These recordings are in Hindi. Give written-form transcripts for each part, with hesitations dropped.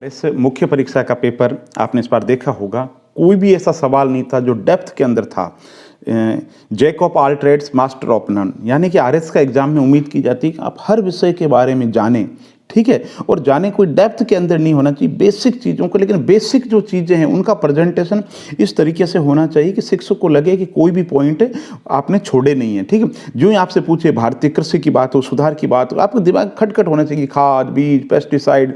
इस मुख्य परीक्षा का पेपर आपने इस बार देखा होगा, कोई भी ऐसा सवाल नहीं था जो डेप्थ के अंदर था। Jack of all trades master of none, यानी कि आरएस का एग्जाम में उम्मीद की जाती है कि आप हर विषय के बारे में जानें, ठीक है, और जाने कोई डेप्थ के अंदर नहीं होना चाहिए बेसिक चीज़ों को, लेकिन बेसिक जो चीज़ें हैं उनका प्रेजेंटेशन इस तरीके से होना चाहिए कि शिक्षक को लगे कि कोई भी पॉइंट आपने छोड़े नहीं है, ठीक है। जो ही आपसे पूछे भारतीय कृषि की बात हो, सुधार की बात हो, आपको दिमाग खटखट होना चाहिए। खाद, बीज, पेस्टिसाइड,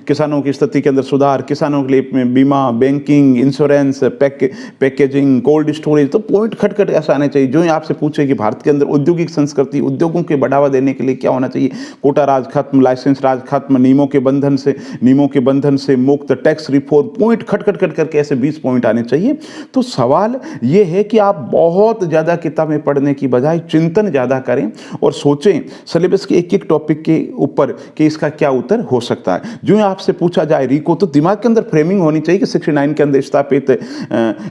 किसानों की स्थिति के अंदर सुधार, किसानों के लिए बीमा, banking, insurance, packaging, cold storage, तो पॉइंट खटखट ऐसा आना चाहिए। जो ही आपसे पूछे कि भारत के अंदर औद्योगिक संस्कृति, उद्योगों के बढ़ावा देने के लिए क्या होना चाहिए, कोटा राज खत्म, लाइसेंस राज खत्म, नियमों के बंधन से मुक्त, टैक्स रिफॉर्म, पॉइंट खट करके ऐसे 20 पॉइंट आने चाहिए। तो सवाल ये है कि आप बहुत ज़्यादा किताबें पढ़ने की बजाय चिंतन ज़्यादा करें और सोचें सिलेबस के एक टॉपिक के ऊपर कि इसका क्या उत्तर हो सकता है। जो आपसे पूछा जाए रिको, तो दिमाग के अंदर फ्रेमिंग होनी चाहिए कि 69 के अंदर स्थापित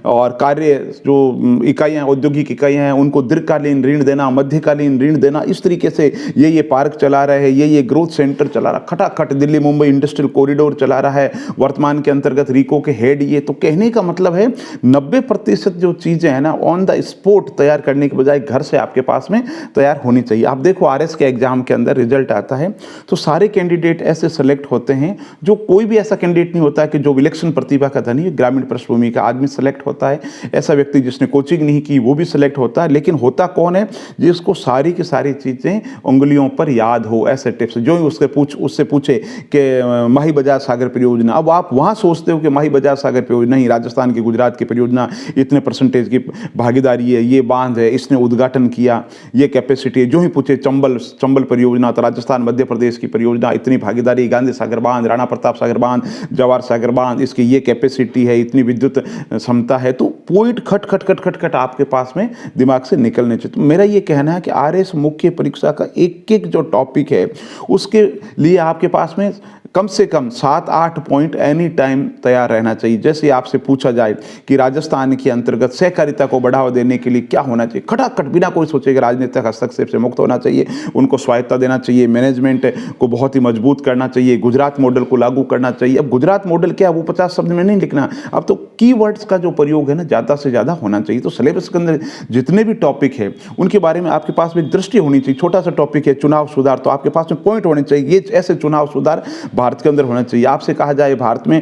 और कार्य जो इकाइयाँ, औद्योगिक इकाइयाँ हैं, उनको दीर्घकालीन ऋण देना, मध्यकालीन ऋण देना, इस तरीके से ये पार्क चला रहे हैं, ये ग्रोथ सेंटर चला रहा, खटाखट दिल्ली मुंबई इंडस्ट्रियल कॉरिडोर चला रहा है, वर्तमान के अंतर्गत रिको के हेड ये। तो कहने का मतलब है 90% जो चीजें हैं ना ऑन द स्पॉट तैयार करने के बजाय घर से आपके पास में तैयार होनी चाहिए। आप देखो आरएस के एग्जाम के अंदर रिजल्ट आता है तो सारे कैंडिडेट ऐसे सेलेक्ट होते हैं, जो कोई भी ऐसा कैंडिडेट नहीं होता है कि जो विलक्षण प्रतिभा का धनी, ग्रामीण पृष्ठभूमि का आदमी सेलेक्ट होता है, ऐसा व्यक्ति जिसने कोचिंग नहीं की वो भी सिलेक्ट होता है। लेकिन होता कौन है, जिसको सारी की सारी चीजें उंगलियों पर याद हो, ऐसे टिप्स। जो ही उससे पूछे कि माही बजाज सागर परियोजना, अब आप वहां सोचते हो कि माही बजाज सागर परियोजना ही राजस्थान की, गुजरात की परियोजना, इतने परसेंटेज की भागीदारी है, ये बांध है, इसने उद्घाटन किया, ये कैपेसिटी है। जो ही पूछे चंबल परियोजना, तो राजस्थान मध्य प्रदेश की परियोजना, इतनी भागीदारी, गांधी सागर बांध, राणा प्रताप सागर बांध, जवाहर सागर बांध, इसकी ये कैपेसिटी है, इतनी विद्युत क्षमता है। तो पॉइंट खट आपके पास में दिमाग से निकलने चाहिए। तो मेरा ये कहना है कि आरएस मुख्य परीक्षा का एक जो टॉपिक है उसके लिए आपके पास में कम से कम 7-8 पॉइंट एनी टाइम तैयार रहना चाहिए। जैसे आपसे पूछा जाए कि राजस्थान के अंतर्गत सहकारिता को बढ़ावा देने के लिए क्या होना चाहिए, खटाखट बिना कोई सोचे कि राजनीतिक हस्तक्षेप से मुक्त होना चाहिए, उनको स्वायत्ता देना चाहिए, मैनेजमेंट को बहुत ही मजबूत करना चाहिए, गुजरात मॉडल को लागू करना चाहिए। अब गुजरात मॉडल क्या है वो 50 शब्द में नहीं लिखना, अब तो कीवर्ड्स का जो प्रयोग है ना ज़्यादा से ज़्यादा होना चाहिए। तो सिलेबस के अंदर जितने भी टॉपिक है उनके बारे में आपके पास में दृष्टि होनी चाहिए। छोटा सा टॉपिक है चुनाव सुधार, तो आपके पास में पॉइंट होने चाहिए, ये ऐसे चुनाव सुधार भारत के अंदर होना चाहिए। आपसे कहा जाए भारत में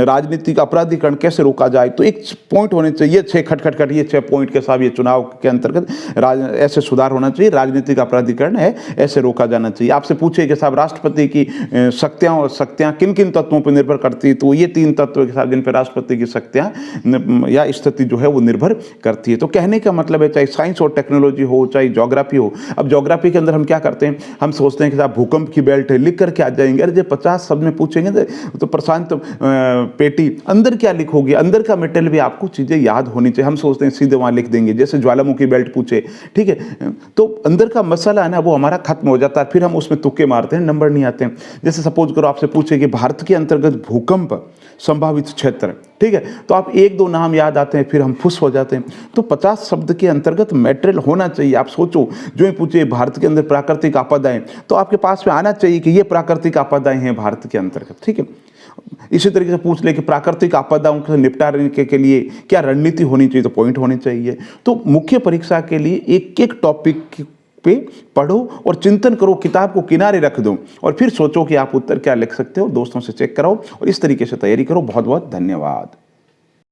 राजनीतिक अपराधीकरण कैसे रोका जाए, तो एक पॉइंट होने चाहिए, 6 खटखट ये 6 पॉइंट के साथ ये चुनाव के अंतर्गत ऐसे सुधार होना चाहिए, राजनीतिक अपराधीकरण है ऐसे रोका जाना चाहिए। आपसे पूछे कि साहब राष्ट्रपति की शक्तियां किन किन तत्वों पर निर्भर करती है, तो ये 3 तत्व के साथ जिन पर राष्ट्रपति की शक्तियां या स्थिति जो है वो निर्भर करती है। तो कहने का मतलब है चाहे साइंस और टेक्नोलॉजी हो, चाहे ज्योग्राफी हो। अब ज्योग्राफी के अंदर हम क्या करते हैं, हम सोचते हैं कि साहब भूकंप की बेल्ट है, लिख करके आ जाएंगे। अरे 50 शब्द में पूछेंगे तो प्रशांत पेटी, अंदर क्या लिखोगे, अंदर का मेटल भी आपको चीजें याद होनी चाहिए। हम सोचते हैं सीधे वहां लिख देंगे, जैसे ज्वालामुखी बेल्ट पूछे, ठीक है, तो अंदर का मसाला है ना वो हमारा खत्म हो जाता है, फिर हम उसमें तुक्के मारते हैं, नंबर नहीं आते हैं। जैसे सपोज करो आपसे पूछे कि भारत के अंतर्गत भूकंप संभावित क्षेत्र, ठीक है, तो आप 1-2 नाम याद आते हैं, फिर हम फुस हो जाते हैं। तो 50 शब्द के अंतर्गत मेटेरियल होना चाहिए। आप सोचो, जो ही पूछे भारत के अंदर प्राकृतिक आपदाएं, तो आपके पास में आना चाहिए कि ये प्राकृतिक आपदाएं हैं भारत के अंतर्गत, ठीक है। इसी तरीके से पूछ ले कि प्राकृतिक आपदाओं से निपटाने के लिए क्या रणनीति होनी चाहिए, तो पॉइंट होने चाहिए। तो मुख्य परीक्षा के लिए एक टॉपिक पे पढ़ो और चिंतन करो, किताब को किनारे रख दो और फिर सोचो कि आप उत्तर क्या लिख सकते हो, दोस्तों से चेक कराओ और इस तरीके से तैयारी करो। बहुत बहुत धन्यवाद।